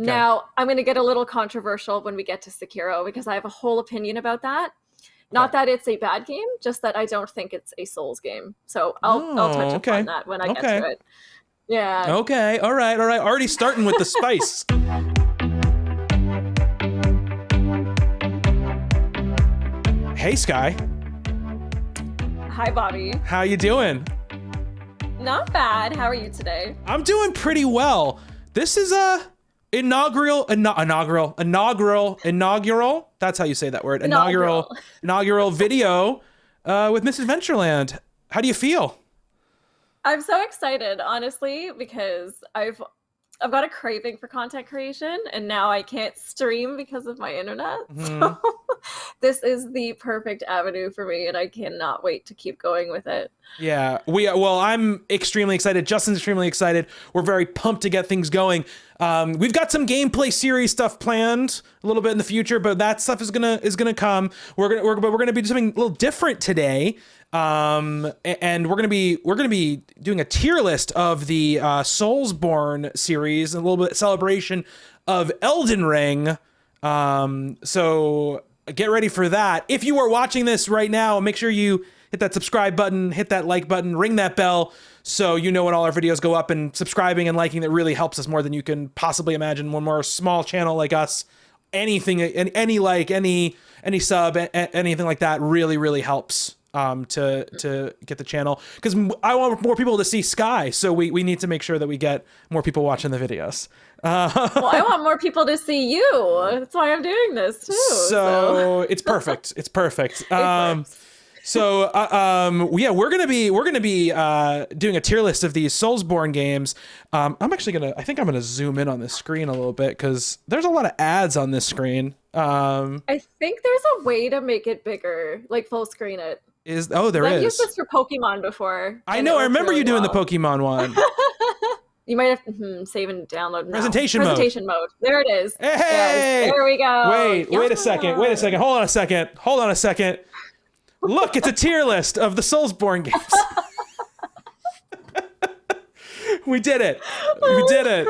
Okay. Now, I'm going to get a little controversial when we get to Sekiro because I have a whole opinion about that. Not Okay. that it's a bad game, just that I don't think it's a Souls game. So I'll touch Oh, upon okay. that when I get Okay. to it. Yeah. Okay. All right. All right. Already starting with the spice. Hey, Skye. Hi, Bobby. How you doing? Not bad. How are you today? I'm doing pretty well. This is a inaugural. That's how you say that word. Inaugural video with Misadventureland. How do you feel? I'm so excited, honestly, because I've got a craving for content creation, and now I can't stream because of my internet. So this is the perfect avenue for me, and I cannot wait to keep going with it. Yeah, I'm extremely excited. Justin's extremely excited. We're very pumped to get things going. We've got some gameplay series stuff planned a little bit in the future, but that stuff is gonna come. We're gonna be doing something a little different today. And we're gonna be doing a tier list of the Soulsborne series, a little bit celebration of Elden Ring. So get ready for that. If you are watching this right now, make sure you hit that subscribe button, hit that like button, ring that bell, so you know when all our videos go up. And subscribing and liking, that really helps us more than you can possibly imagine. One more small channel like us, anything, any like, any sub, anything like that really helps to get the channel, because I want more people to see Skye, so we need to make sure that we get more people watching the videos. Well, I want more people to see you. That's why I'm doing this too. So it's perfect. It's perfect. Yeah, we're gonna be doing a tier list of these Soulsborne games. I think I'm gonna zoom in on this screen a little bit because there's a lot of ads on this screen. I think there's a way to make it bigger, like full screen it. There is. I've used this for Pokemon before. I know. I remember you doing the Pokemon one. You might have save and download now. Presentation mode. There it is. Hey! Yes, there we go. Wait a second. Hold on a second. Look, it's a tier list of the Soulsborne games. We did it. We did it.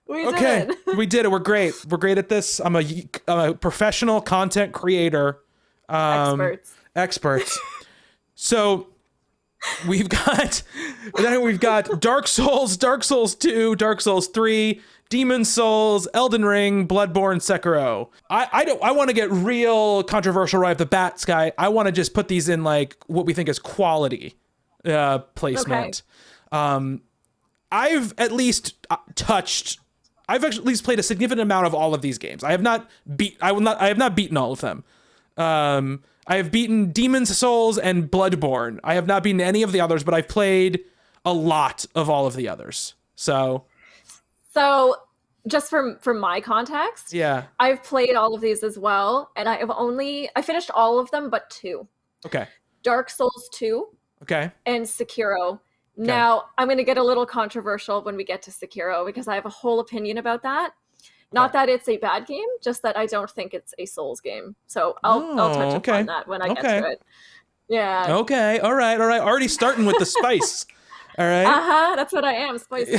We did it. We're great. We're great at this. I'm a professional content creator. Experts. So we've got Dark Souls, Dark Souls 2, Dark Souls 3, Demon Souls, Elden Ring, Bloodborne, Sekiro. I want to get real controversial right off the bat, Skye. I want to just put these in like what we think is quality placement. Okay. I've at least played a significant amount of all of these games. I have not beaten all of them. I have beaten Demon's Souls and Bloodborne. I have not beaten any of the others, but I've played a lot of all of the others. So just from my context, yeah, I've played all of these as well, and I finished all of them but 2. Okay. Dark Souls 2. Okay. And Sekiro. Okay. Now, I'm going to get a little controversial when we get to Sekiro because I have a whole opinion about that. Not that it's a bad game, just that I don't think it's a Souls game. So I'll touch upon that when I get to it. Yeah. Okay. All right. Already starting with the spice. All right. That's what I am, spicy.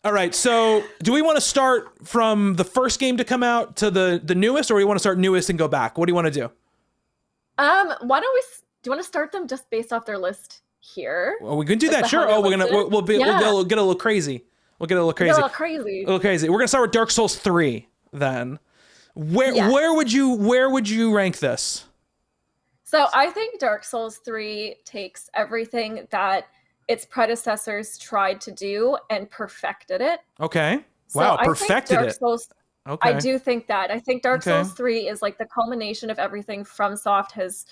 All right. So do we want to start from the first game to come out to the newest, or do we want to start newest and go back? What do you want to do? Why don't we? Do you want to start them just based off their list here? Well, we can do that. Sure. Oh, we'll get a little crazy. We'll get a little crazy. We're gonna start with Dark Souls 3 then. Where would you rank this? So I think Dark Souls 3 takes everything that its predecessors tried to do and perfected it. Okay. Wow, perfected it. Okay. I do think that. I think Dark Souls 3 is like the culmination of everything FromSoft has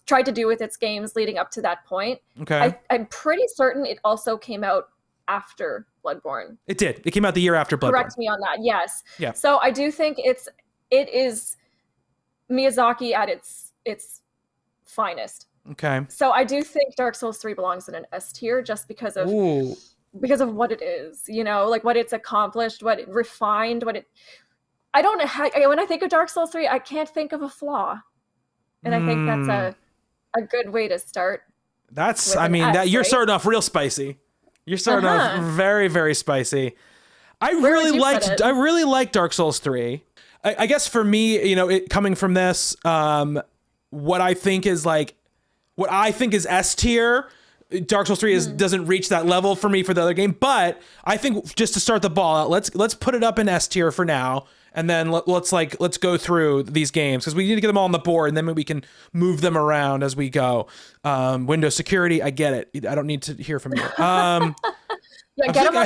tried to do with its games leading up to that point. Okay. I'm pretty certain it also came out after Bloodborne. It did. It came out the year after Bloodborne. Correct me on that. Yes. Yeah. So I do think it is Miyazaki at its finest. Okay. So I do think Dark Souls 3 belongs in an S tier just because of what it is, like what it's accomplished, what it refined, I don't know when I think of Dark Souls 3, I can't think of a flaw. And I think that's a good way to start. You're starting off real spicy. You're starting off very, very spicy. I really liked Dark Souls 3. I guess for me, coming from this, what I think is S tier. Dark Souls 3 doesn't reach that level for me for the other game, but I think just to start the ball out, let's put it up in S tier for now, and then let's go through these games because we need to get them all on the board, and then we can move them around as we go. Windows security, I get it. I don't need to hear from you. I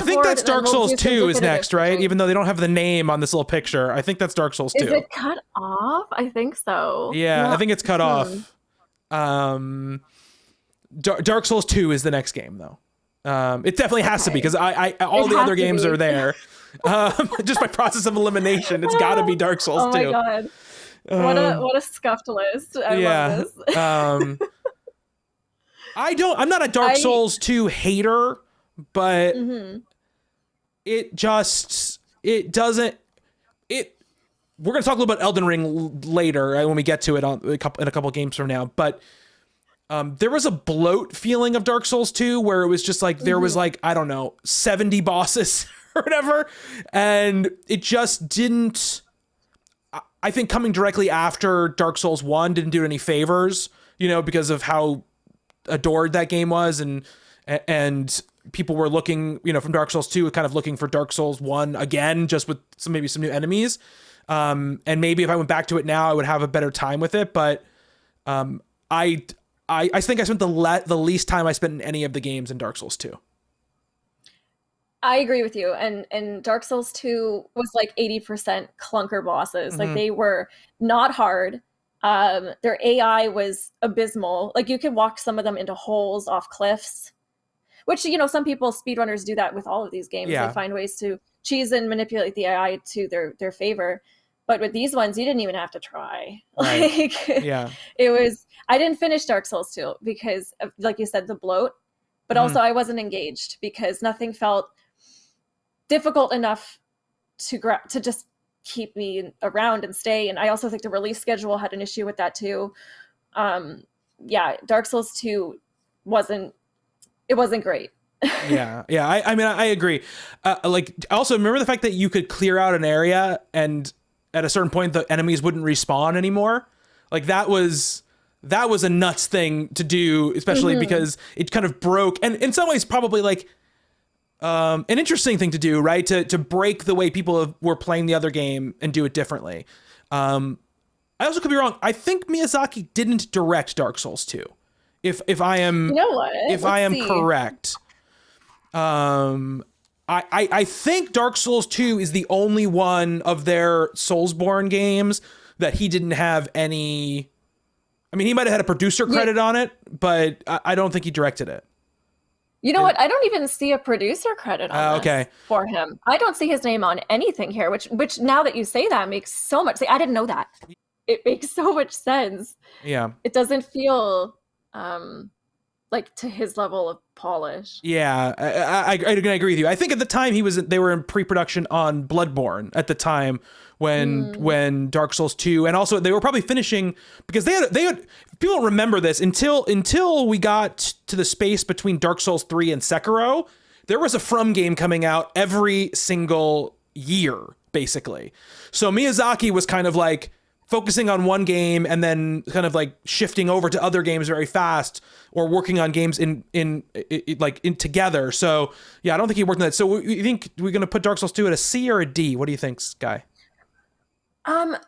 think that's Dark Souls 2 is next, right? Even though they don't have the name on this little picture, I think that's Dark Souls 2. Is it cut off? I think so. Yeah, I think it's cut off. Dark Souls 2 is the next game, though. It definitely has to be because all the other games are there. Just by process of elimination, it's got to be Dark Souls 2. Oh my god! What a scuffed list. I love this. I'm not a Dark Souls 2 hater, but it doesn't. We're gonna talk a little about Elden Ring later when we get to it in a couple of games from now, but. There was a bloat feeling of Dark Souls 2 where it was just like, there was like, I don't know, 70 bosses or whatever. And it just didn't, I think coming directly after Dark Souls 1 didn't do any favors, because of how adored that game was. And people were looking, from Dark Souls 2, kind of looking for Dark Souls 1 again, just with maybe some new enemies. And maybe if I went back to it now, I would have a better time with it. But, I think I spent the least time I spent in any of the games in Dark Souls 2. I agree with you. And Dark Souls 2 was like 80% clunker bosses. Like they were not hard. Their AI was abysmal. Like you could walk some of them into holes off cliffs, which, some people, speedrunners, do that with all of these games. Yeah. They find ways to cheese and manipulate the AI to their favor. But with these ones, you didn't even have to try. Right. I didn't finish Dark Souls 2 because, like you said, the bloat, but also I wasn't engaged because nothing felt difficult enough to just keep me around and stay. And I also think the release schedule had an issue with that too. Dark Souls 2 wasn't great. Yeah. I mean, I agree. Also remember the fact that you could clear out an area and at a certain point the enemies wouldn't respawn anymore. Like that was a nuts thing to do, especially because it kind of broke, and in some ways probably like an interesting thing to do, right? To break the way people were playing the other game and do it differently. I also could be wrong. I think Miyazaki didn't direct Dark Souls 2. If I am correct. I think Dark Souls 2 is the only one of their Soulsborne games that he didn't have any. I mean, he might have had a producer credit on it, but I don't think he directed it. You know what? I don't even see a producer credit on this for him. I don't see his name on anything here, which now that you say that makes so much sense. I didn't know that. It makes so much sense. Yeah. It doesn't feel like to his level of polish. Yeah, I agree with you. I think at the time they were in pre-production on Bloodborne at the time when Dark Souls 2, and also they were probably finishing because they had people don't remember this until we got to the space between Dark Souls 3 and Sekiro. There was a From game coming out every single year, basically. So Miyazaki was kind of like focusing on one game and then kind of like shifting over to other games very fast, or working on games in together. So yeah, I don't think he worked on that. So you think we're going to put Dark Souls 2 at a C or a D? What do you think, Skye? I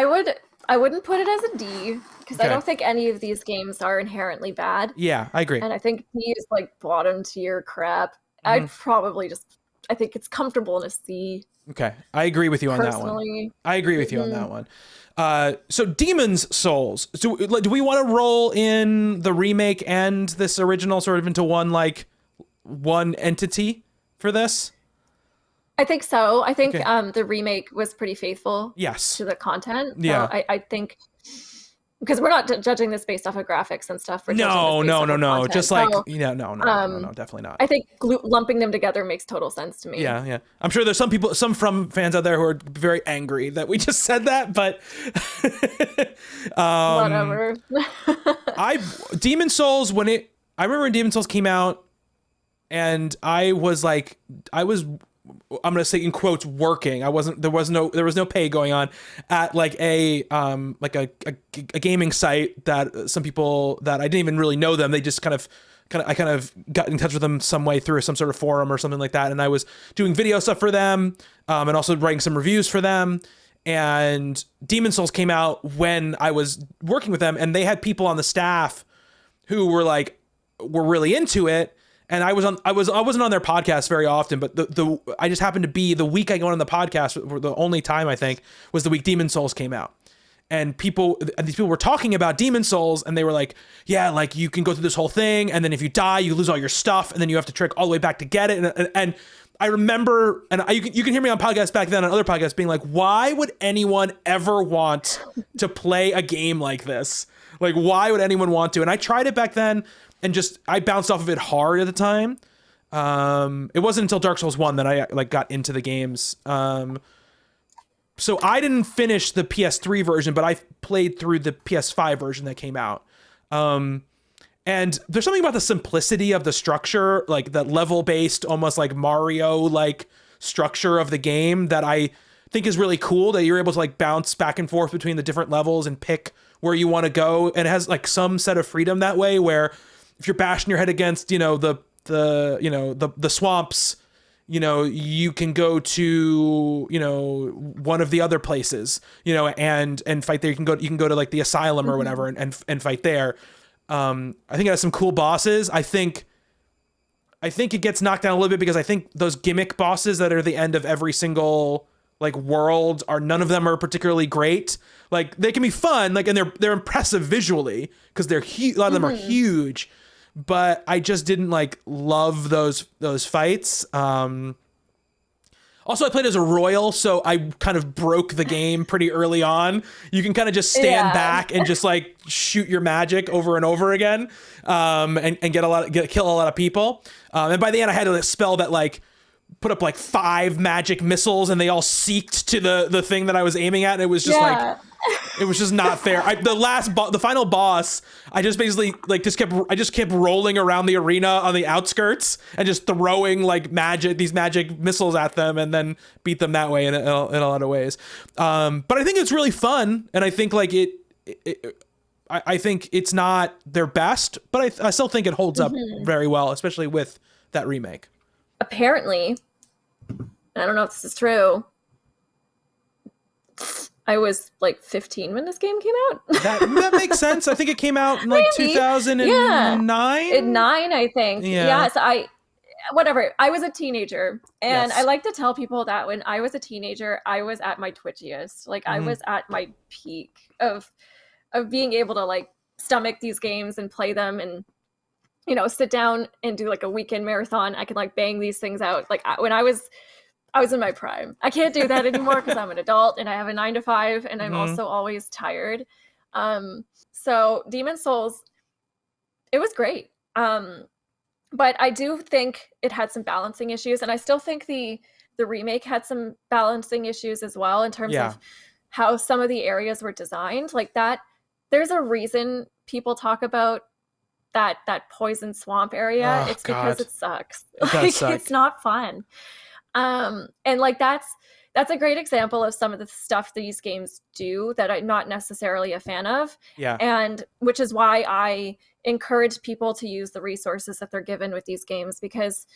wouldn't put it as a D because I don't think any of these games are inherently bad. Yeah, I agree. And I think D is like bottom tier crap. I'd probably I think it's comfortable in a C. Okay, I agree with you on that one. I agree with you on that one. So Demon's Souls. So do we want to roll in the remake and this original sort of into one entity for this? I think so. I think the remake was pretty faithful to the content. So yeah. I think because we're not judging this based off of graphics and stuff. No. Just like, no, definitely not. I think lumping them together makes total sense to me. Yeah. I'm sure there's some From fans out there who are very angry that we just said that, but whatever. Demon's Souls, I remember when Demon's Souls came out, and I was I'm gonna say in quotes working. I wasn't there was no pay going on at like a gaming site that some people that I didn't even really know them. They just I kind of got in touch with them some way through some sort of forum or something like that. And I was doing video stuff for them, and also writing some reviews for them. And Demon Souls came out when I was working with them, and they had people on the staff who were really into it. And I wasn't on their podcast very often, but I just happened to be the week I went on the podcast, the only time I think was the week Demon Souls came out. And these people were talking about Demon Souls, and they were like, yeah, like you can go through this whole thing, and then if you die, you lose all your stuff, and then you have to trek all the way back to get it. And I remember, and you can hear me on podcasts back then, on other podcasts, being like, why would anyone ever want to play a game like this? Like, why would anyone want to? And I tried it back then, and I bounced off of it hard at the time. It wasn't until Dark Souls 1 that I got into the games. So I didn't finish the PS3 version, but I played through the PS5 version that came out. And there's something about the simplicity of the structure, like that level-based, almost like Mario-like structure of the game that I think is really cool, that you're able to bounce back and forth between the different levels and pick where you want to go. And it has some set of freedom that way, where if you're bashing your head against, the swamps, you can go to, one of the other places, and fight there. You can go to the asylum or whatever and fight there. I think it has some cool bosses. I think it gets knocked down a little bit because I think those gimmick bosses that are the end of every single world none of them are particularly great. They can be fun, and they're impressive visually because they're huge. A lot of them are huge, but I just didn't love those fights. Also, I played as a royal, so I kind of broke the game pretty early on. You can kind of just stand back and just shoot your magic over and over again, and kill a lot of people. And by the end, I had a spell that put up 5 magic missiles, and they all seeked to the thing that I was aiming at. And it was just it was just not fair. The final boss, I just basically kept rolling around the arena on the outskirts and just throwing these magic missiles at them, and then beat them that way in a lot of ways. But I think it's really fun, and I think I think it's not their best, but I still think it holds up very well, especially with that remake. Apparently, I don't know if this is true, I was 15 when this game came out. That makes sense. I think it came out in 2009. Yeah. In 9, I think. Yeah. So I was a teenager, and Yes. I like to tell people that when I was a teenager, I was at my twitchiest. I was at my peak of being able to stomach these games and play them, and sit down and do a weekend marathon. I can bang these things out. When I was in my prime. I can't do that anymore because I'm an adult and I have a 9 to 5, and I'm also always tired. So Demon Souls, it was great. But I do think it had some balancing issues, and I still think the remake had some balancing issues as well in terms of how some of the areas were designed. That there's a reason people talk about that poison swamp area. It's because it sucks. It does suck. It's not fun. And that's a great example of some of the stuff these games do that I'm not necessarily a fan of. Yeah. And which is why I encourage people to use the resources that they're given with these games, because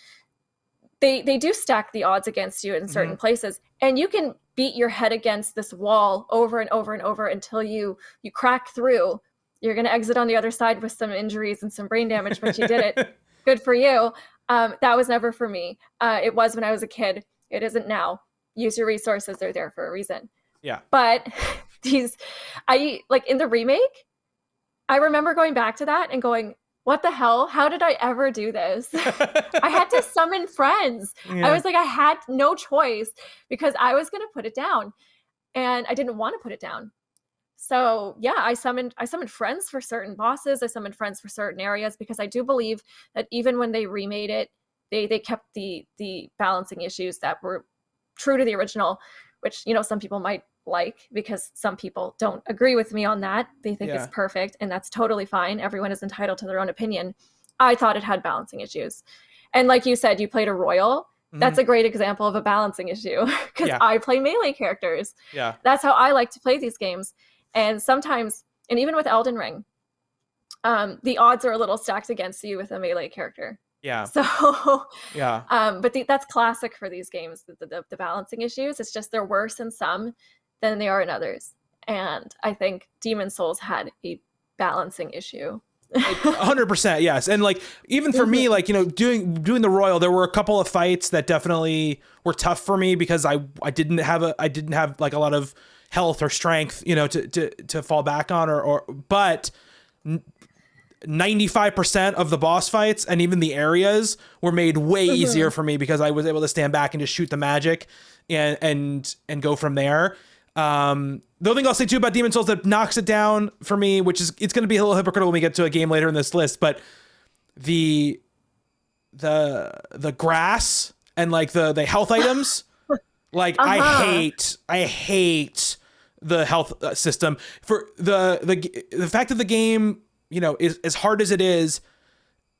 they do stack the odds against you in certain places, and you can beat your head against this wall over and over and over until you crack through. You're going to exit on the other side with some injuries and some brain damage, but you did it. Good for you. That was never for me. It was when I was a kid. It isn't now. Use your resources. They're there for a reason. Yeah. But in the remake, I remember going back to that and going, what the hell? How did I ever do this? I had to summon friends. Yeah. I was I had no choice because I was going to put it down, and I didn't want to put it down. So yeah, I summoned friends for certain bosses. I summoned friends for certain areas, because I do believe that even when they remade it, they kept the balancing issues that were true to the original, which some people might like, because some people don't agree with me on that. They think it's perfect, and that's totally fine. Everyone is entitled to their own opinion. I thought it had balancing issues, And like you said, you played a royal. That's a great example of a balancing issue because I play melee characters. Yeah. That's how I like to play these games. And sometimes, and even with Elden Ring, the odds are a little stacked against you with a melee character. Yeah. So, yeah. But that's classic for these games, the balancing issues. It's just they're worse in some than they are in others. And I think Demon's Souls had a balancing issue. 100%, yes. And like even for me, like, you know, doing the royal, there were a couple of fights that definitely were tough for me because I didn't have like a lot of health or strength, you know, to fall back on but 95% of the boss fights and even the areas were made way easier for me because I was able to stand back and just shoot the magic and go from there. The other thing I'll say too about Demon's Souls that knocks it down for me, which is, it's going to be a little hypocritical when we get to a game later in this list, but the grass and like the health items, like I hate the health system for the fact that the game, you know, is as hard as it is,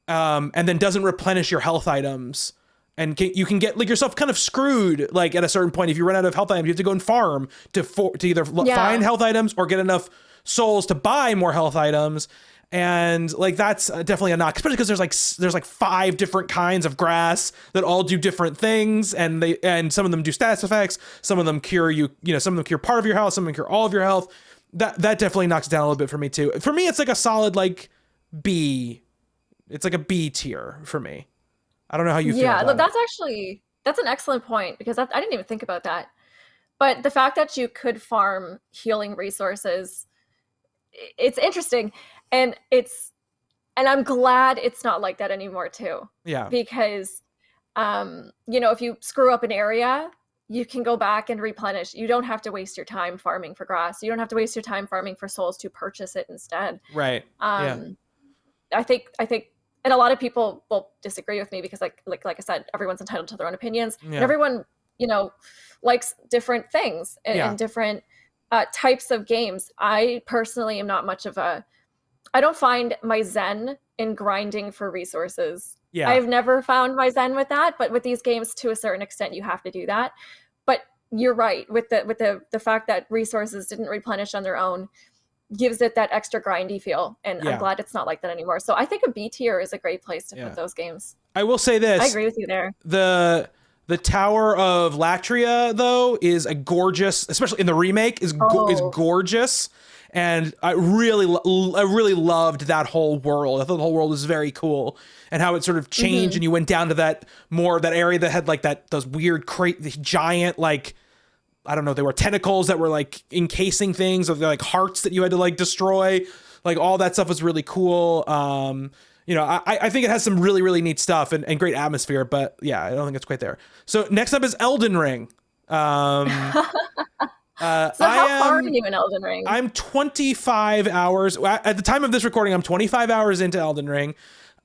and then doesn't replenish your health items. And you can get like yourself kind of screwed. Like at a certain point, if you run out of health items, you have to go and farm to either find health items or get enough souls to buy more health items. And like that's definitely a knock, especially because there's like 5 different kinds of grass that all do different things, and some of them do status effects, some of them cure you know, some of them cure part of your health, some of them cure all of your health. That definitely knocks it down a little bit for me too. For me, it's like a solid like B. It's like a B tier for me. I don't know how you feel. Yeah, that's an excellent point because I didn't even think about that. But the fact that you could farm healing resources, it's interesting, and I'm glad it's not like that anymore too. Yeah. Because, you know, if you screw up an area, you can go back and replenish. You don't have to waste your time farming for grass. You don't have to waste your time farming for souls to purchase it instead. Right. Yeah. I think. And a lot of people will disagree with me because like I said, everyone's entitled to their own opinions. And everyone, you know, likes different things and different types of games. I personally am not much of I don't find my zen in grinding for resources. Yeah. I've never found my zen with that, but with these games, to a certain extent, you have to do that. But you're right with the fact that resources didn't replenish on their own. Gives it that extra grindy feel, and I'm glad it's not like that anymore. So I think a B tier is a great place to put those games. I will say this. I agree with you there. The Tower of Latria, though, is a gorgeous, especially in the remake, is gorgeous. And I really loved that whole world. I thought the whole world was very cool, and how it sort of changed, and you went down to that area that had like those weird giant like, I don't know, they were tentacles that were like encasing things, or they're like hearts that you had to like destroy. Like all that stuff was really cool. You know, I think it has some really, really neat stuff and great atmosphere, but yeah, I don't think it's quite there. So next up is Elden Ring. So how far are you in Elden Ring? I'm 25 hours. At the time of this recording, I'm 25 hours into Elden Ring.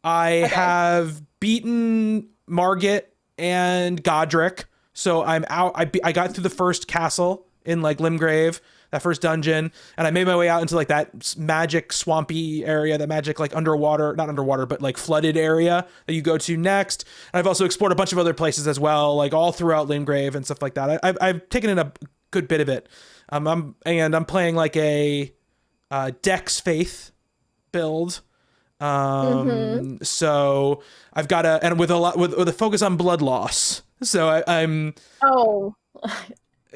I have beaten Margit and Godric. So I'm out. I got through the first castle in like Limgrave, that first dungeon, and I made my way out into like that magic swampy area, that magic like not underwater, but like flooded area that you go to next. And I've also explored a bunch of other places as well, like all throughout Limgrave and stuff like that. I've taken in a good bit of it. I'm playing like a Dex Faith build. So I've got and with a focus on blood loss. So I'm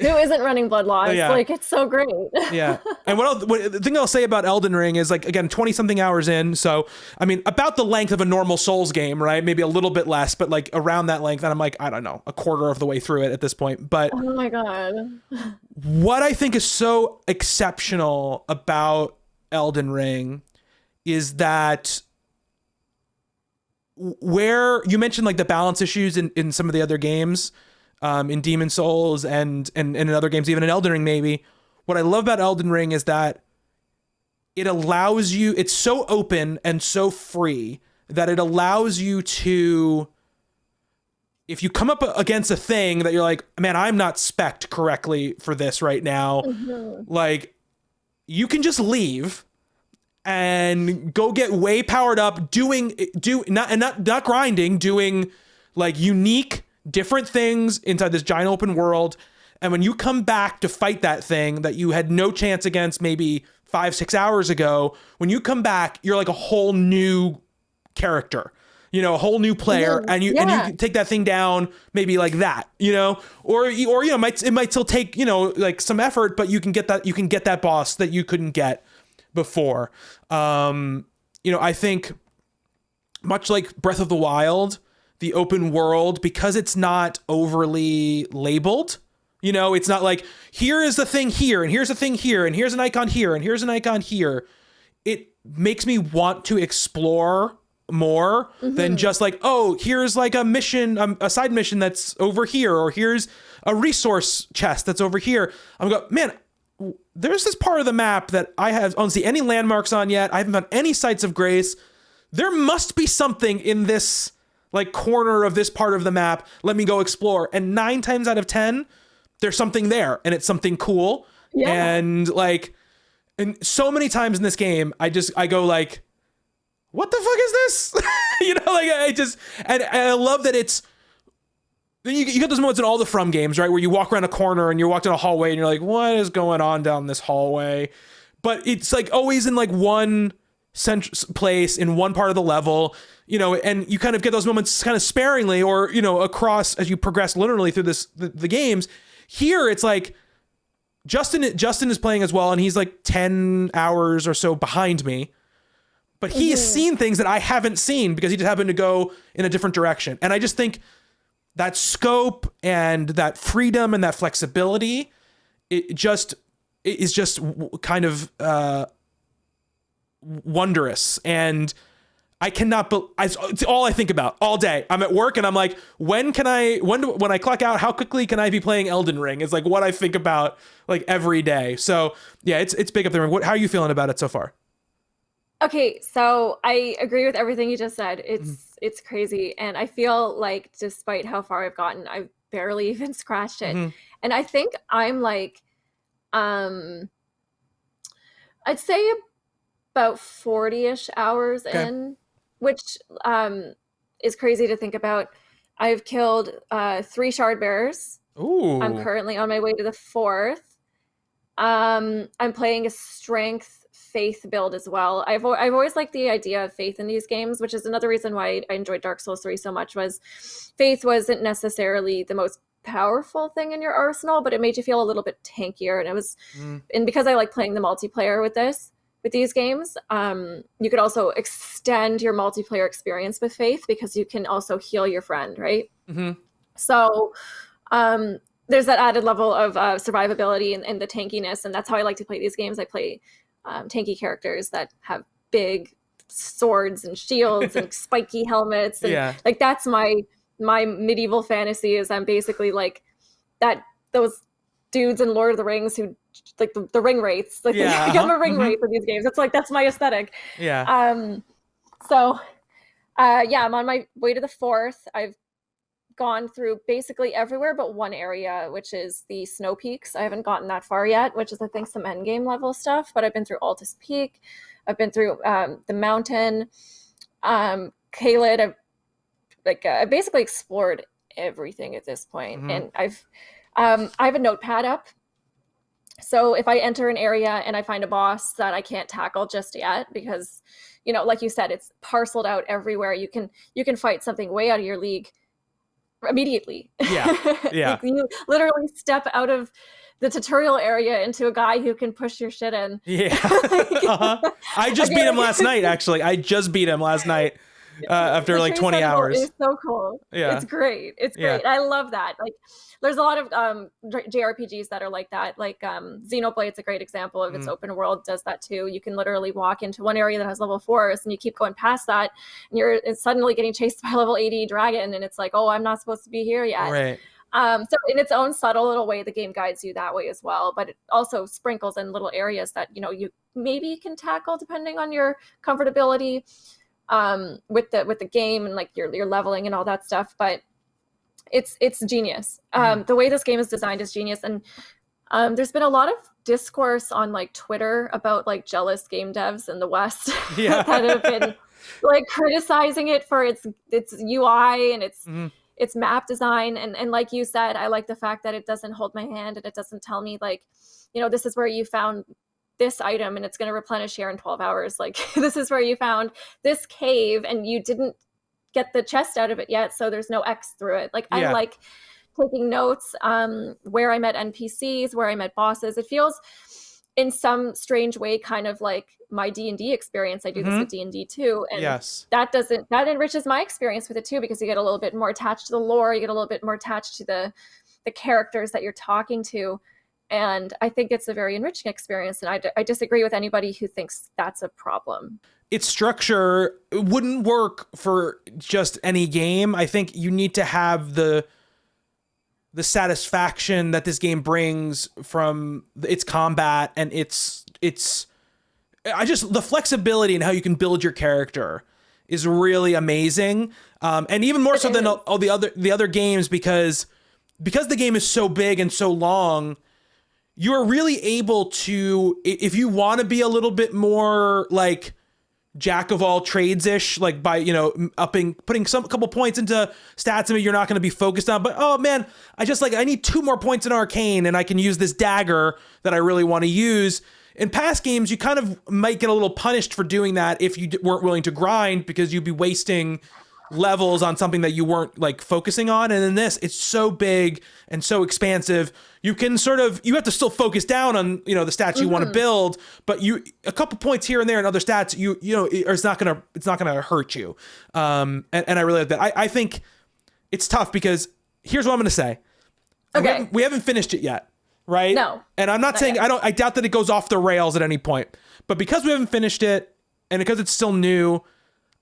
who isn't running blood loss? Like it's so great. Yeah. And the thing I'll say about Elden Ring is like, again, 20 something hours in. So, I mean, about the length of a normal Souls game, right? Maybe a little bit less, but like around that length. And I'm like, I don't know, a quarter of the way through it at this point. But oh my God. What I think is so exceptional about Elden Ring is that where you mentioned like the balance issues in some of the other games, in Demon's Souls and in other games, even in Elden Ring, maybe. What I love about Elden Ring is that it allows you, it's so open and so free that it allows you to, if you come up against a thing that you're like, man, I'm not spec'd correctly for this right now, like you can just leave and go get way powered up, not grinding, doing like unique different things inside this giant open world. And when you come back to fight that thing that you had no chance against maybe 5-6 hours ago, when you come back, you're like a whole new character, you know, a whole new player, and you can take that thing down maybe like that, you know, or you know, it might still take, you know, like some effort, but you can get that boss that you couldn't get before. You know, I think much like Breath of the Wild, the open world, because it's not overly labeled, you know, it's not like, here is the thing here, and here's a thing here, and here's an icon here, and here's an icon here. It makes me want to explore more than just like, oh, here's like a mission, a side mission that's over here, or here's a resource chest that's over here. I'm going, man, there's this part of the map that I don't see any landmarks on yet. I haven't found any sites of grace. There must be something in this like corner of this part of the map. Let me go explore. And 9 times out of 10, there's something there, and it's something cool. Yeah. And like, and so many times in this game, I go like, what the fuck is this? You know, like and I love that it's, you get those moments in all the From games, right? Where you walk around a corner and you're walking down a hallway and you're like, what is going on down this hallway? But it's like always in like one place in one part of the level, you know, and you kind of get those moments kind of sparingly, or, you know, across as you progress linearly through the games. Here, it's like Justin is playing as well, and he's like 10 hours or so behind me. But he has seen things that I haven't seen because he just happened to go in a different direction. And I just think that scope and that freedom and that flexibility, it is just kind of wondrous. And I cannot, it's all I think about all day. I'm at work and I'm like, when I clock out, how quickly can I be playing Elden Ring? It's like what I think about like every day. So yeah, it's big up there. How are you feeling about it so far? Okay, so I agree with everything you just said. It's crazy, and I feel like despite how far I've gotten, I've barely even scratched it. And I think I'm like, I'd say about 40-ish hours in, which is crazy to think about. I've killed 3 shard bearers. Ooh. I'm currently on my way to the 4th. I'm playing a strength faith build as well. I've always liked the idea of faith in these games, which is another reason why I enjoyed Dark Souls 3 so much. Was faith wasn't necessarily the most powerful thing in your arsenal, but it made you feel a little bit tankier. And it was, and because I like playing the multiplayer with these games, you could also extend your multiplayer experience with faith because you can also heal your friend, right? So there's that added level of survivability and the tankiness, and that's how I like to play these games. I play tanky characters that have big swords and shields and spiky helmets, and like that's my medieval fantasy. Is I'm basically like those dudes in Lord of the Rings who like the ring wraiths. Like I'm a ring wraith in these games. It's like that's my aesthetic. So I'm on my way to the 4th. I've gone through basically everywhere but one area, which is the Snow Peaks. I haven't gotten that far yet, which is I think some endgame level stuff, but I've been through Altus Peak. I've been through the mountain, Caelid. I basically explored everything at this point. And I have a notepad up. So if I enter an area and I find a boss that I can't tackle just yet, because, you know, like you said, it's parceled out everywhere. You can fight something way out of your league immediately. Like you literally step out of the tutorial area into a guy who can push your shit in. I just beat him last night, actually. After like 20 hours. It's so cool. It's great. I love that. Like there's a lot of JRPGs that are like that. Like Xenoblade's a great example of its open world does that too. You can literally walk into one area that has level 4s and you keep going past that and you're suddenly getting chased by a level 80 dragon and it's like, oh, I'm not supposed to be here yet. Right. So in its own subtle little way, the game guides you that way as well, but it also sprinkles in little areas that, you know, you maybe can tackle depending on your comfortability with the game and like your leveling and all that stuff. But it's genius. The way this game is designed is genius. And there's been a lot of discourse on like Twitter about like jealous game devs in the West Yeah. that have been like criticizing it for its UI and its map design. And like you said, I like the fact that it doesn't hold my hand and it doesn't tell me like, you know, this is where you found this item and it's going to replenish here in 12 hours. Like this is where you found this cave and you didn't get the chest out of it yet, so there's no X through it. Like I like taking notes, where I met NPCs, where I met bosses. It feels in some strange way kind of like my D&D experience. I do this with D&D too, and that enriches my experience with it too, because you get a little bit more attached to the lore, you get a little bit more attached to the characters that you're talking to, and I think it's a very enriching experience, and I disagree with anybody who thinks that's a problem. Its structure wouldn't work for just any game. I think you need to have the satisfaction that this game brings from its combat and its the flexibility in how you can build your character is really amazing. And even more so than all the other games, because the game is so big and so long, you're really able to, if you want to be a little bit more like jack of all trades-ish, like by, you know, putting a couple points into stats maybe you're not going to be focused on, but oh man, I need 2 more points in arcane and I can use this dagger that I really want to use. In past games, you kind of might get a little punished for doing that if you weren't willing to grind, because you'd be wasting levels on something that you weren't like focusing on. And in this, it's so big and so expansive. You can you have to still focus down on, you know, the stats you want to build, but a couple points here and there and other stats, you know, it's not gonna hurt you. And I really like that. I think it's tough because here's what I'm gonna say. Okay. We haven't finished it yet, right? No. And I'm not saying yet. I doubt that it goes off the rails at any point, but because we haven't finished it and because it's still new,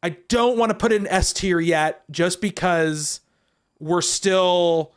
I don't want to put it in S tier yet, just because we're still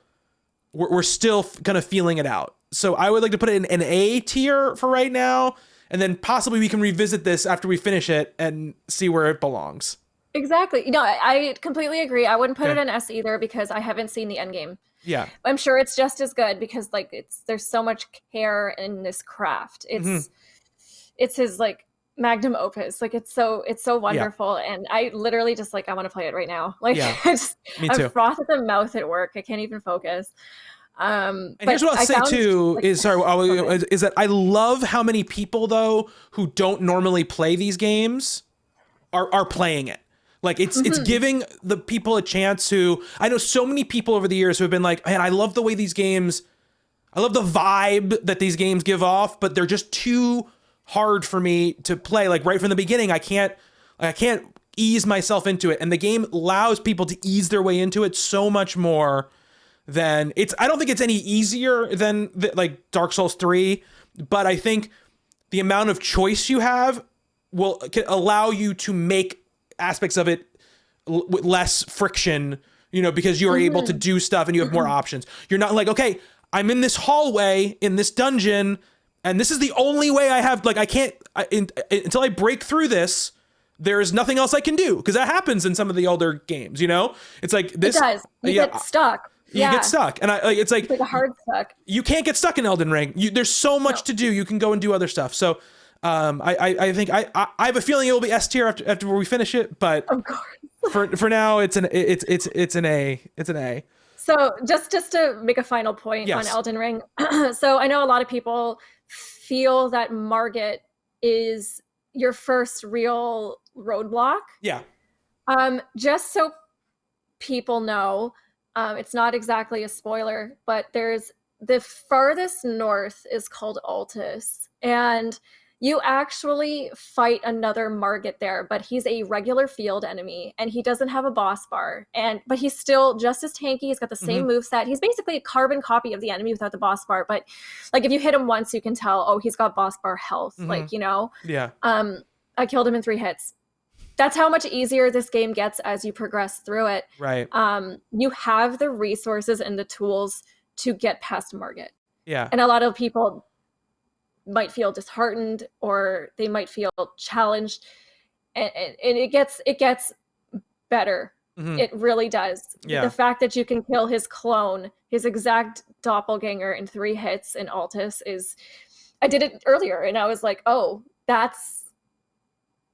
kind of feeling it out. So I would like to put it in an A tier for right now, and then possibly we can revisit this after we finish it and see where it belongs. Exactly. You know, I completely agree. I wouldn't put it in S either because I haven't seen the end game. Yeah. I'm sure it's just as good because like there's so much care in this craft. It's his like magnum opus. Like it's so wonderful, and I literally just like I want to play it right now. Like Me too. I'm froth at the mouth at work. I can't even focus. And here's what I'll say too is that I love how many people though who don't normally play these games are playing it. Like it's giving the people a chance who, I know so many people over the years who have been like, man, I love the way these games, I love the vibe that these games give off, but they're just too hard for me to play. Like right from the beginning, I can't ease myself into it. And the game allows people to ease their way into it so much more than I don't think it's any easier than like Dark Souls 3, but I think the amount of choice you have can allow you to make aspects of it with less friction, you know, because you're able to do stuff and you have more options. You're not like, okay, I'm in this hallway in this dungeon and this is the only way I have, like, I can't, until I break through this, there's nothing else I can do. Because that happens in some of the older games, you know? It's like this. It does. You get stuck. You get stuck. And it's like a hard stuck. You can't get stuck in Elden Ring. There's so much to do. You can go and do other stuff. So I think I have a feeling it will be S tier after we finish it. But of course. for now, it's an A. It's an A. So just to make a final point on Elden Ring. So I know a lot of people feel that Margit is your first real roadblock. Yeah. Just so people know, it's not exactly a spoiler, but there's the farthest north is called Altus, and you actually fight another Margit there, but he's a regular field enemy and he doesn't have a boss bar. But he's still just as tanky. He's got the same moveset. He's basically a carbon copy of the enemy without the boss bar. But like if you hit him once, you can tell, oh, he's got boss bar health. Like, you know? Yeah. I killed him in 3 hits. That's how much easier this game gets as you progress through it. Right. You have the resources and the tools to get past Margit. Yeah. And a lot of people might feel disheartened or they might feel challenged, and it gets better. It really does. The fact that you can kill his clone, his exact doppelganger in 3 hits in Altus is I did it earlier, and I was like, oh,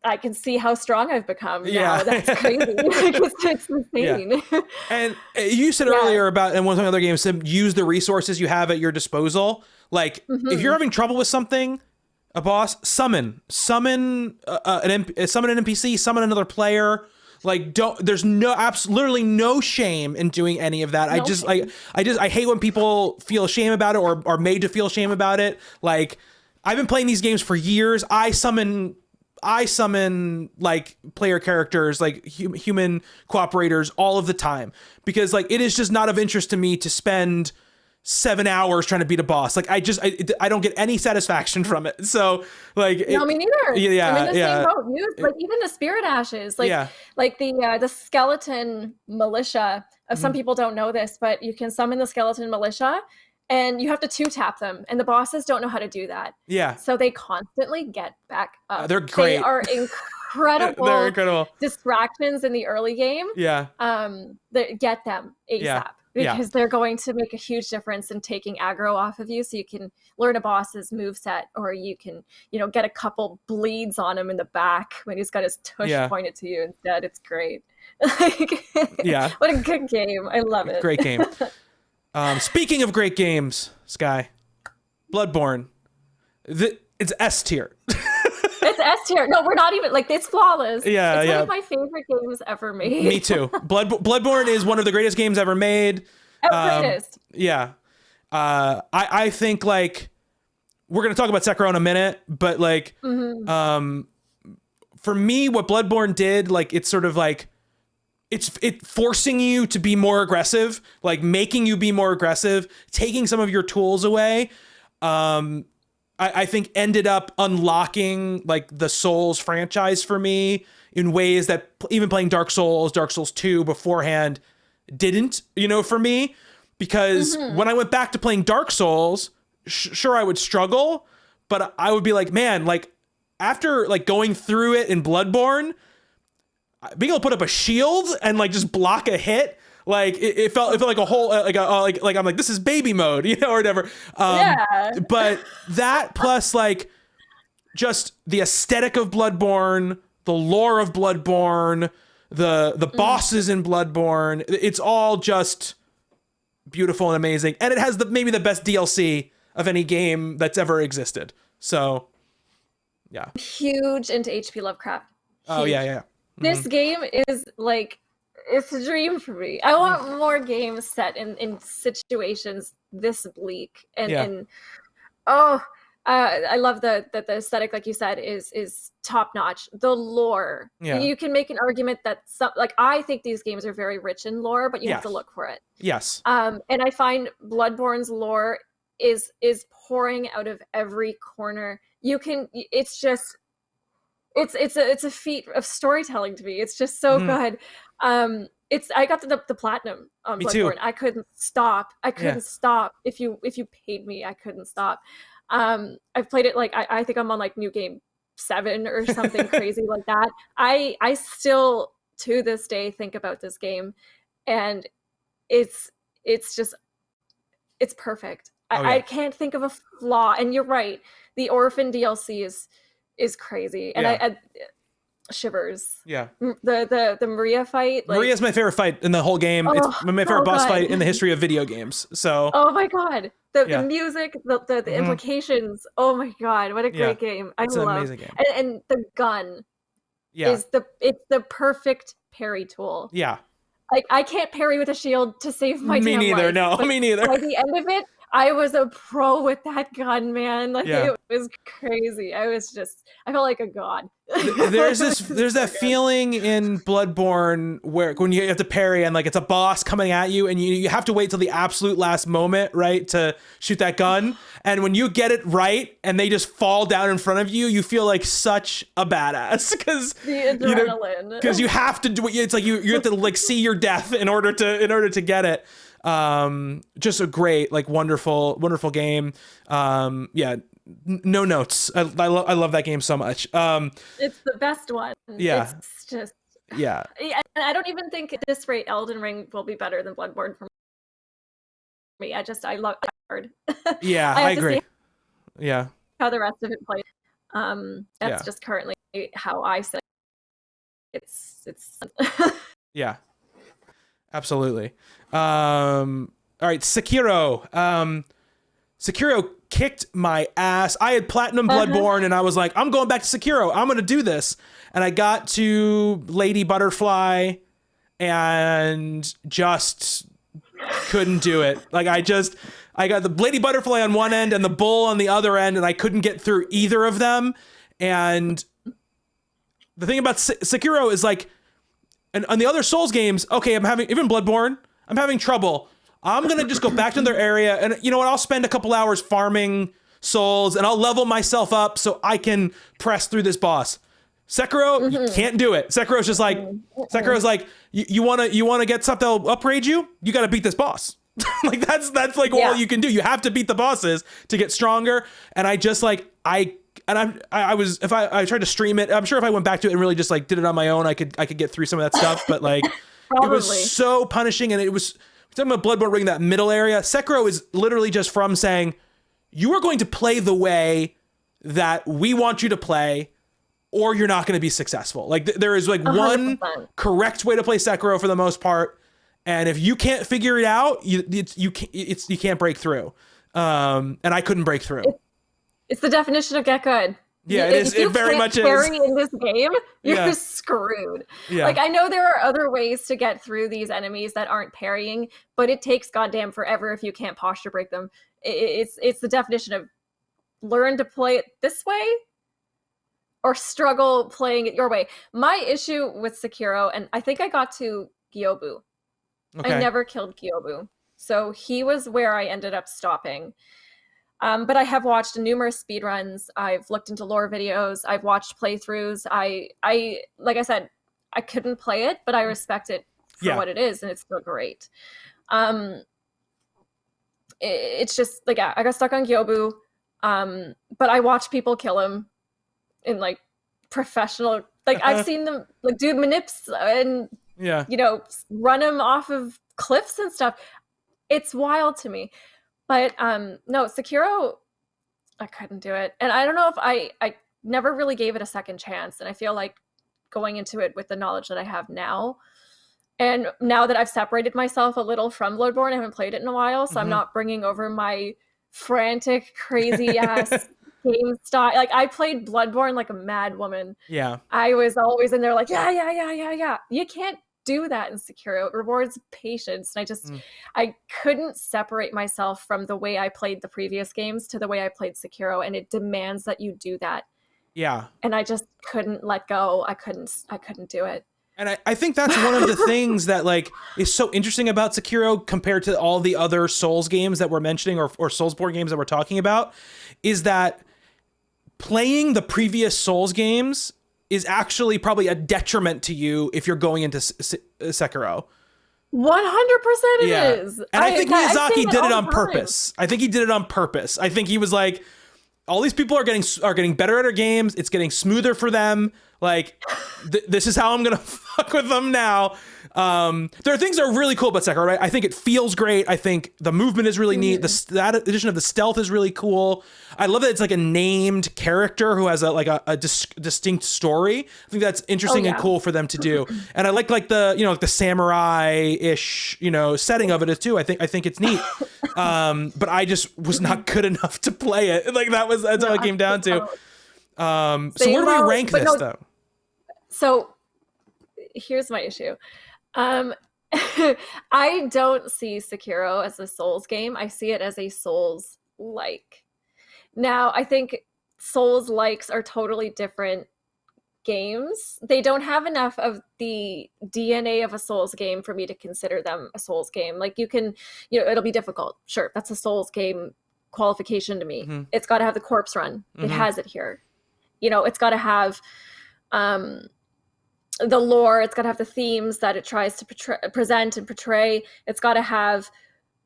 I can see how strong I've become now. Yeah. That's crazy. It's insane. Yeah. And you said earlier about, in one of the other games, to use the resources you have at your disposal. Like, if you're having trouble with something, a boss, summon an NPC, summon another player. Like, there's literally no shame in doing any of that. I hate when people feel shame about it or are made to feel shame about it. Like, I've been playing these games for years. I summon like player characters, like human cooperators all of the time, because like it is just not of interest to me to spend 7 hours trying to beat a boss. Like I don't get any satisfaction from it. So like, no, me neither. Yeah, I'm in the same boat. Like even the spirit ashes, like the skeleton militia. Some people don't know this, but you can summon the skeleton militia. And you have to 2-tap them, and the bosses don't know how to do that. Yeah. So they constantly get back up. They're great. They are incredible. They're incredible Distractions in the early game. Yeah. Get them ASAP because they're going to make a huge difference in taking aggro off of you. So you can learn a boss's moveset, or you can, get a couple bleeds on him in the back when he's got his tush pointed to you instead. It's great. What a good game. I love it. Great game. Speaking of great games, Skye, Bloodborne, it's S tier. It's S tier. No, we're not even, like, it's flawless. It's one of my favorite games ever made. Me too. Bloodborne is one of the greatest games ever made. Greatest. Yeah. I think, like, we're going to talk about Sekiro in a minute, but like, for me, what Bloodborne did, like, it's sort of like, it forcing you to be more aggressive, like making you be more aggressive, taking some of your tools away. I think ended up unlocking like the Souls franchise for me in ways that even playing Dark Souls 2 beforehand didn't, for me, because when I went back to playing Dark Souls, sure, I would struggle, but I would be like, man, like after like going through it in Bloodborne, being able to put up a shield and like just block a hit, like it felt like a whole like I'm like, this is baby mode, or whatever. But that plus like just the aesthetic of Bloodborne, the lore of Bloodborne, the bosses in Bloodborne, it's all just beautiful and amazing, and it has maybe the best DLC of any game that's ever existed. So yeah, huge into HP Lovecraft. Oh yeah. This game is like, it's a dream for me. I want more games set in situations this bleak and I love the aesthetic, like you said, is top notch. The lore, you can make an argument that I think these games are very rich in lore, but you have to look for it. Yes. And I find Bloodborne's lore is pouring out of every corner. It's a feat of storytelling to me. It's just so good. I got the platinum on Bloodborne. Too. I couldn't stop. If you paid me, I couldn't stop. I've played it, like I think I'm on like new game 7 or something crazy like that. I still to this day think about this game, and it's perfect. I can't think of a flaw. And you're right, the Orphan DLC is crazy, and I shivers. Yeah. The Maria fight. Like, Maria's my favorite fight in the whole game. It's my favorite boss fight in the history of video games. So. Oh my god. The music, the implications. Oh my god, what a great game! It's an amazing game. And the gun is it's the perfect parry tool. Yeah. Like I can't parry with a shield to save my me neither. Life, no, me neither. By the end of it, I was a pro with that gun, man. Like it was crazy. I felt like a god. There's that feeling in Bloodborne where when you have to parry and like it's a boss coming at you and you have to wait till the absolute last moment, right, to shoot that gun. And when you get it right and they just fall down in front of you, you feel like such a badass because the adrenaline. Because you have to do it. It's like you have to like see your death in order to get it. Just a great, like, wonderful game. No notes. I love that game so much. It's the best one. Yeah. It's just. Yeah. And I don't even think at this rate Elden Ring will be better than Bloodborne for me. I love it hard. Yeah, I agree. Yeah. how the rest of it plays. That's Yeah. just currently how I say it's Yeah. Absolutely. All right, Sekiro. Sekiro kicked my ass. I had platinum Bloodborne and I was like, I'm going back to Sekiro. I'm going to do this. And I got to Lady Butterfly and just couldn't do it. Like I got the Lady Butterfly on one end and the bull on the other end, and I couldn't get through either of them. And the thing about Sekiro is like, and on the other Souls games, okay, even Bloodborne, I'm having trouble. I'm going to just go back to their area, and you know what? I'll spend a couple hours farming souls, and I'll level myself up so I can press through this boss. Sekiro, you can't do it. Sekiro's just like, you want to get something that'll upgrade you? You got to beat this boss. Like that's like all you can do. You have to beat the bosses to get stronger. And I just like, I tried to stream it. I'm sure if I went back to it and really just like did it on my own, I could get through some of that stuff. But like, it was so punishing, and it was talking about Bloodborne Ring, that middle area. Sekiro is literally just from saying, you are going to play the way that we want you to play, or you're not going to be successful. Like there is like 100%. One correct way to play Sekiro for the most part. And if you can't figure it out, you can't break through. And I couldn't break through. It's the definition of get good. Yeah, it is. It very much is. If you can't carry in this game, you're screwed. Yeah. Like, I know there are other ways to get through these enemies that aren't parrying, but it takes goddamn forever if you can't posture break them. It's the definition of learn to play it this way or struggle playing it your way. My issue with Sekiro, and I think I got to Gyobu. Okay. I never killed Gyobu. So he was where I ended up stopping. But I have watched numerous speedruns. I've looked into lore videos. I've watched playthroughs. I like I said, I couldn't play it, but I respect it for what it is, and it's still great. It's just like, I got stuck on Gyobu, but I watch people kill him in like professional. Like I've seen them like do manips and run him off of cliffs and stuff. It's wild to me. But no, Sekiro, I couldn't do it. And I don't know if I never really gave it a second chance. And I feel like going into it with the knowledge that I have now, and now that I've separated myself a little from Bloodborne, I haven't played it in a while, so I'm not bringing over my frantic, crazy ass game style. Like, I played Bloodborne like a mad woman. Yeah. I was always in there like, yeah. You can't do that in Sekiro. It rewards patience, and I couldn't separate myself from the way I played the previous games to the way I played Sekiro, and it demands that you do that. Yeah. And I just couldn't let go. I couldn't do it. And I think that's one of the things that like is so interesting about Sekiro compared to all the other Souls games that we're mentioning, or Soulsborne games that we're talking about, is that playing the previous Souls games is actually probably a detriment to you if you're going into Sekiro. 100% it is. And I think Miyazaki did it on purpose. I think he did it on purpose. I think he was like, all these people are getting better at our games. It's getting smoother for them. Like, this is how I'm going to fuck with them now. There are things that are really cool about Sekiro, right? I think it feels great. I think the movement is really neat. That addition of the stealth is really cool. I love that it's like a named character who has a distinct story. I think that's interesting and cool for them to do. And I like the the samurai-ish setting of it too. I think it's neat. But I just was not good enough to play it. Like that's how it came down to. So where do we rank this though? So here's my issue. I don't see Sekiro as a Souls game. I see it as a Souls-like. Now, I think Souls-likes are totally different games. They don't have enough of the DNA of a Souls game for me to consider them a Souls game. Like, you can, it'll be difficult. Sure, that's a Souls game qualification to me. It's got to have the corpse run. It has it here. It's got to have the lore. It's got to have the themes that it tries to present and portray. It's got to have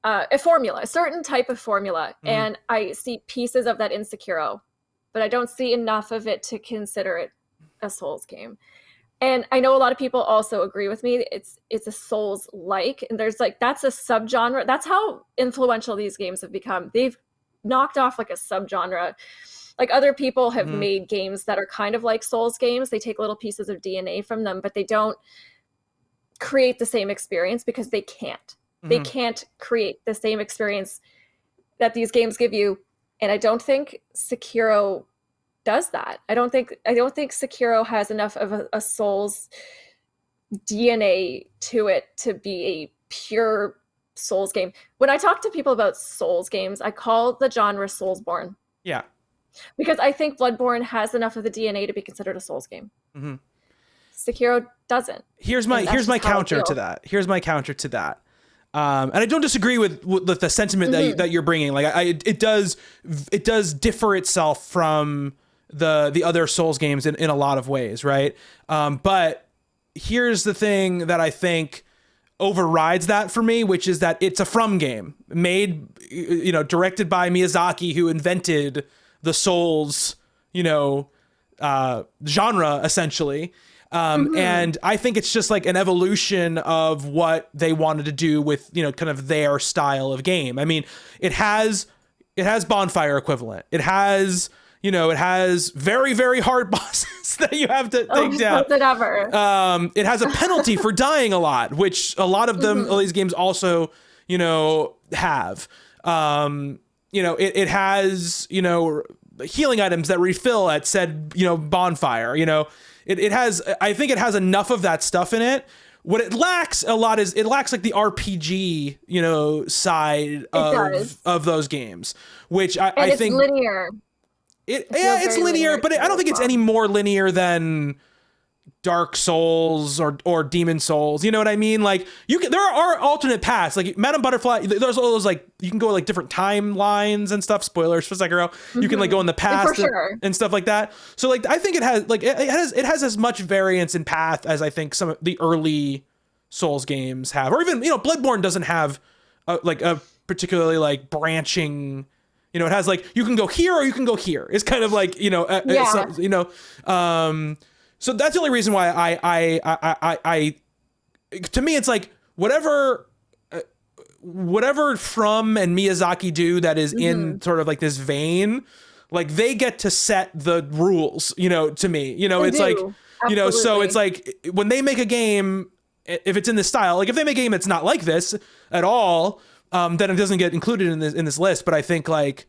a formula, a certain type of formula. And I see pieces of that in Sekiro, but I don't see enough of it to consider it a Souls game. And I know a lot of people also agree with me. It's a Souls-like, and there's that's a subgenre. That's how influential these games have become. They've knocked off like a subgenre like other people have made games that are kind of like Souls games. They take little pieces of DNA from them, but they don't create the same experience because they can't. They can't create the same experience that these games give you. And I don't think Sekiro does that. I don't think Sekiro has enough of a Souls DNA to it to be a pure Souls game. When I talk to people about Souls games, I call the genre Soulsborne. Yeah. Because I think Bloodborne has enough of the DNA to be considered a Souls game. Sekiro doesn't. Here's my counter to that. And I don't disagree with the sentiment that you're bringing. Like it does differ itself from the other Souls games in a lot of ways, right? But here's the thing that I think overrides that for me, which is that it's a From game made, directed by Miyazaki, who invented the Souls, genre essentially. And I think it's just like an evolution of what they wanted to do with, kind of their style of game. I mean, it has bonfire equivalent. It has, it has very, very hard bosses that you have to take down. It has a penalty for dying a lot, which a lot of them, all these games also, have. It has, healing items that refill at said, bonfire, It has, I think it has enough of that stuff in it. What it lacks a lot is it lacks like the RPG, side of those games, which I think linear. It's linear, but I don't think it's any more linear than Dark Souls or Demon Souls. You know what I mean? Like there are alternate paths. Like Madame Butterfly, there's all those like you can go like different timelines and stuff. Spoilers for Sekiro. You can like go in the past and stuff like that. So like I think it has as much variance in path as I think some of the early Souls games have, or even Bloodborne doesn't have a particularly like branching. It has like you can go here or you can go here. It's kind of like So that's the only reason why I to me it's like whatever From and Miyazaki do that is in sort of like this vein, like they get to set the rules. To me, it's like Absolutely. So it's like when they make a game, if it's in this style, like if they make a game that's not like this at all. Then it doesn't get included in this list. But I think like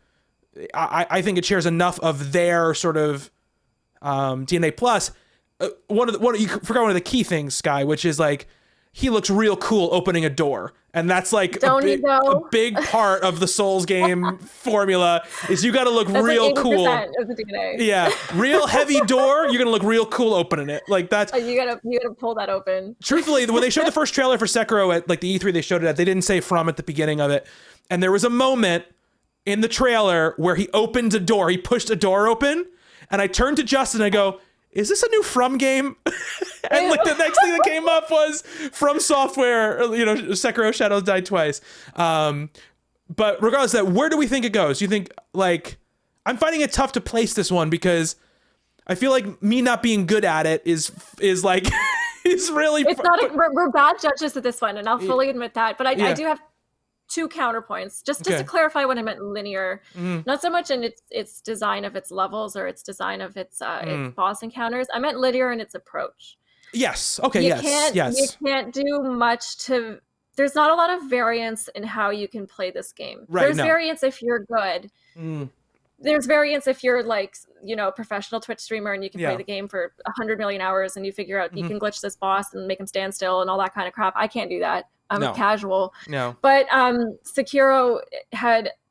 I think it shares enough of their sort of DNA. Plus, you forgot one of the key things, Skye, which is like he looks real cool opening a door, and that's like a big part of the Souls game formula. Is you got to look real like cool. Of the DNA. Yeah, real heavy door. You're gonna look real cool opening it. Like that's you gotta pull that open. Truthfully, when they showed the first trailer for Sekiro at like the E3, they showed it at. They didn't say From at the beginning of it, and there was a moment in the trailer where he opened a door. He pushed a door open, and I turned to Justin and I go, is this a new From game? And like the next thing that came up was From Software, Sekiro Shadows Die Twice. But regardless of that, where do we think it goes? You think like, I'm finding it tough to place this one because I feel like me not being good at it is like, is really. It's not, we're bad judges at this one, and I'll fully admit that. But I do have two counterpoints, just to clarify what I meant linear, not so much in its design of its levels or its design of its boss encounters. I meant linear in its approach. Yes. Okay. You can't do much to. There's not a lot of variance in how you can play this game. Right, There's variance if you're good. There's variance if you're like, a professional Twitch streamer and you can play the game for 100 million hours and you figure out you can glitch this boss and make him stand still and all that kind of crap. I can't do that. I'm a casual. No. But Sekiro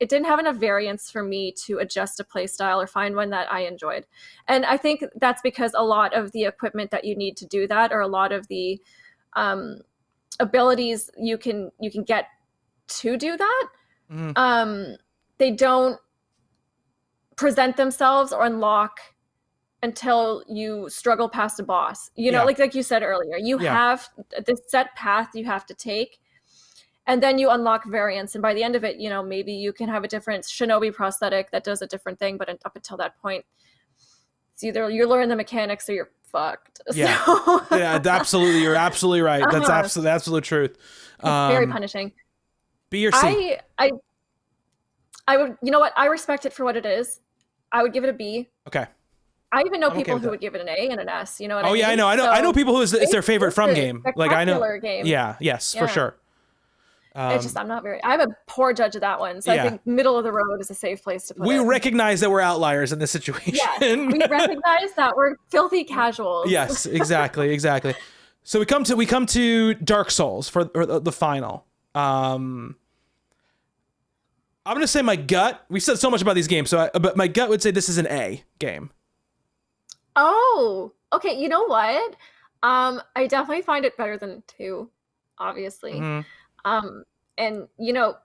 didn't have enough variance for me to adjust a play style or find one that I enjoyed. And I think that's because a lot of the equipment that you need to do that, or a lot of the abilities you can get to do that, they don't present themselves or unlock until you struggle past a boss. Like you said earlier, you have this set path you have to take, and then you unlock variants, and by the end of it, maybe you can have a different shinobi prosthetic that does a different thing, but up until that point, it's either you learn the mechanics or you're fucked. Absolutely, you're absolutely right. That's the absolute truth. It's very punishing. B or C? I would, I respect it for what it is. I would give it a B. Okay. I even know I'm okay people with who that. would give it an A and an S. You know what I Oh mean? yeah, I know. I know people who it's their favorite from game. Like I know. Spectacular game. Yeah. Yes, for Yeah. sure. It's just I'm a poor judge of that one. So Yeah. I think middle of the road is a safe place to put it. We recognize that we're outliers in this situation. Yes, we recognize that we're filthy casuals. Yes, exactly, exactly. So we come to Dark Souls for the final. I'm gonna say my gut. We said so much about these games, but my gut would say this is an A game. Oh, okay. You know what? I definitely find it better than 2, obviously. Mm-hmm. And you know,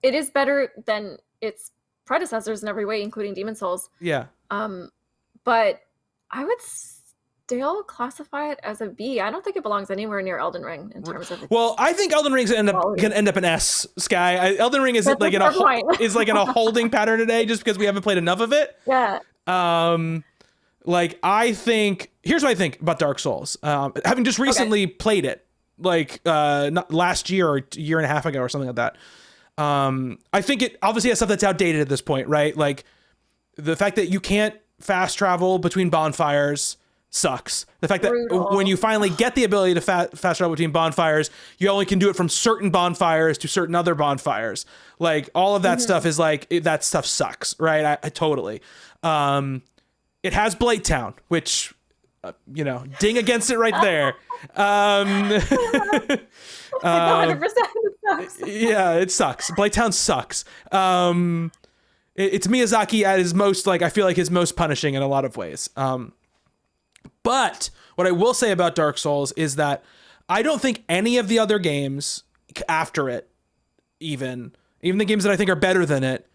it is better than its predecessors in every way, including Demon Souls. Yeah. But I would still classify it as a B. I don't think it belongs anywhere near Elden Ring in terms of. Well, I think Elden Ring's gonna end up an S. Skye. Elden Ring is That's like in a holding pattern today, just because we haven't played enough of it. Yeah. Like here's what I think about Dark Souls. Having just recently played it, like not last year or a year and a half ago or something like that. I think it obviously has stuff that's outdated at this point, right? Like the fact that you can't fast travel between bonfires sucks. The fact that when you finally get the ability to fast travel between bonfires, you only can do it from certain bonfires to certain other bonfires. Like all of that stuff is like, that stuff sucks, right? I totally. It has Blight Town, which, ding against it right there. 100% sucks. Yeah, it sucks. Blight Town sucks. It's Miyazaki at his most, I feel like his most punishing in a lot of ways. But what I will say about Dark Souls is that I don't think any of the other games after it, even the games that I think are better than it,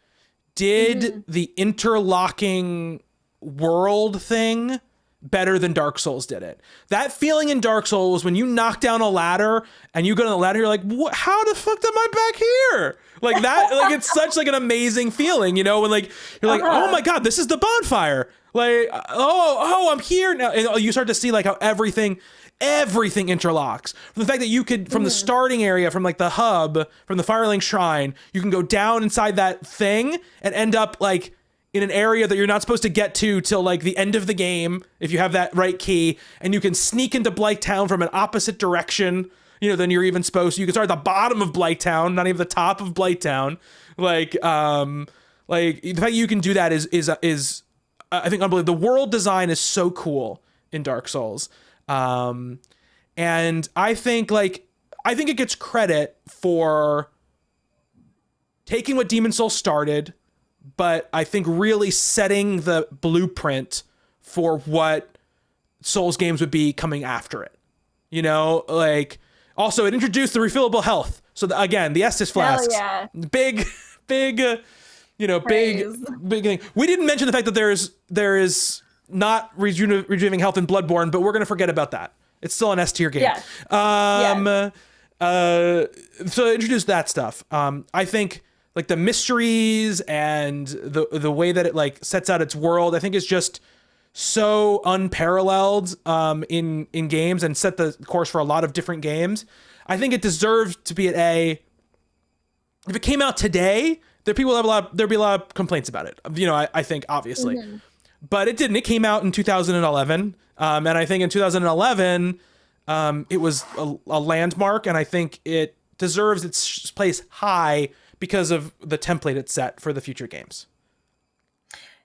did the interlocking world thing better than Dark Souls did it. That feeling in Dark Souls when you knock down a ladder and you go to the ladder, you're like, what? How the fuck am I back here? Like that, like it's such like an amazing feeling, when like you're like, oh my god, this is the bonfire. Like, oh, I'm here now. And you start to see like how everything interlocks. From the fact that you could, from the starting area, from like the hub, from the Firelink Shrine, you can go down inside that thing and end up like in an area that you're not supposed to get to till like the end of the game if you have that right key, and you can sneak into Blight Town from an opposite direction, than you're even supposed to. You can start at the bottom of Blight Town, not even the top of Blight Town. Like the fact you can do that is I think unbelievable. The world design is so cool in Dark Souls. And I think it gets credit for taking what Demon Souls started, but I think really setting the blueprint for what Souls games would be coming after it. Also it introduced the refillable health. So again, the Estus flasks, big thing. We didn't mention the fact that there is not rejuvenating health in Bloodborne, but we're going to forget about that. It's still an S tier game. So introduce that stuff. I think like the mysteries and the way that it like sets out its world, I think is just so unparalleled in games and set the course for a lot of different games. I think it deserves to be an A. If it came out today, there'd be a lot of complaints about it. I think obviously, but it didn't. It came out in 2011, and I think in 2011, it was a landmark, and I think it deserves its place high because of the template it's set for the future games.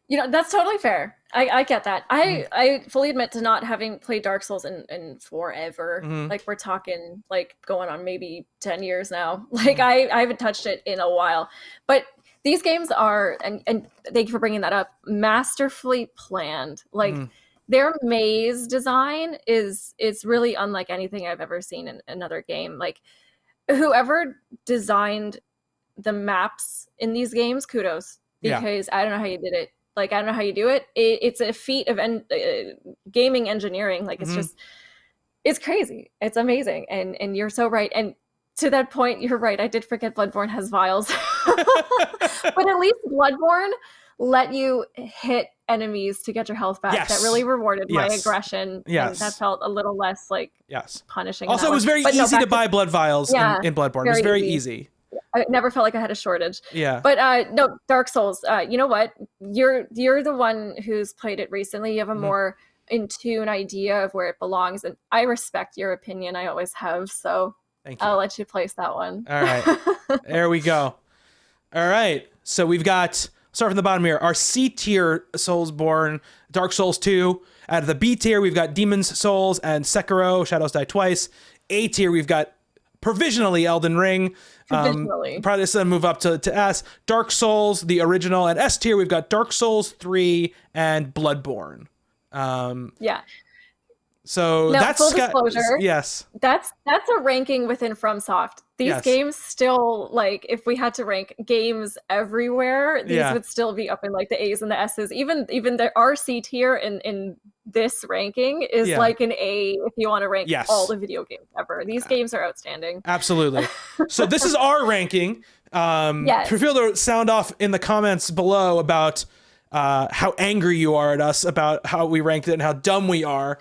That's totally fair. I get that. I fully admit to not having played Dark Souls in forever. Like we're talking like going on maybe 10 years now. Like I haven't touched it in a while. But these games are, and thank you for bringing that up, masterfully planned. Like their maze design is really unlike anything I've ever seen in another game. Like whoever designed the maps in these games, kudos, because I don't know how you did it. Like, I don't know how you do it. It's a feat of gaming engineering. Like, it's just, it's crazy. It's amazing. And you're so right. And to that point, you're right. I did forget Bloodborne has vials. But at least Bloodborne let you hit enemies to get your health back. That really rewarded my aggression. And that felt a little less, like, punishing. Also, it was very easy to buy blood vials in Bloodborne. It was very easy. I never felt like I had a shortage. Yeah. But no, Dark Souls. You know what? You're the one who's played it recently. You have a more in tune idea of where it belongs, and I respect your opinion. I always have. So Thank you. I'll let you place that one. All right. There we go. All right. So we've got, start from the bottom here, our C tier Soulsborne, Dark Souls 2. Out of the B tier, we've got Demon's Souls and Sekiro, Shadows Die Twice. A tier, we've got provisionally Elden Ring. Provisionally. Probably just move up to S. Dark Souls, the original. And S tier, we've got Dark Souls 3 and Bloodborne. Yeah. So now, that's full disclosure. Yes. That's a ranking within FromSoft. These games still, like, if we had to rank games everywhere, these would still be up in like the A's and the S's. Even the RC tier in this ranking is like an A if you want to rank all the video games ever. These games are outstanding. Absolutely. So this is our ranking. Feel to sound off in the comments below about how angry you are at us about how we ranked it and how dumb we are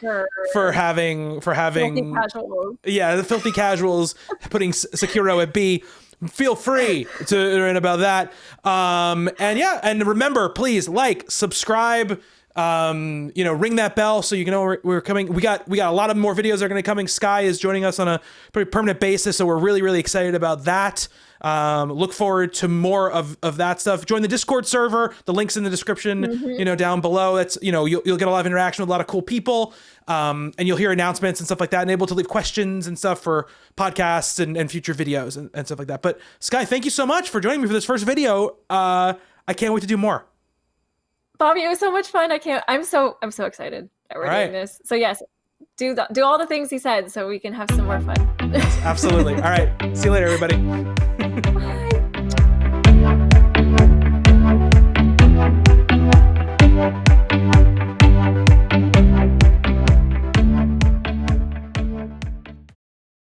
for having filthy casuals. The filthy casuals putting Sekiro at B. Feel free to write about that. And remember, please like, subscribe, ring that bell so you know we're coming. We got a lot of more videos that are going to be coming. Skye is joining us on a pretty permanent basis, so we're really, really excited about that. Look forward to more of that stuff. Join the Discord server. The link's in the description, down below. That's, you'll get a lot of interaction with a lot of cool people. And you'll hear announcements and stuff like that, and able to leave questions and stuff for podcasts and future videos and stuff like that. But Skye, thank you so much for joining me for this first video. I can't wait to do more. Bobby, it was so much fun. I'm so excited that we're doing this. So yes, do all the things he said so we can have some more fun. Absolutely. All right. See you later, everybody.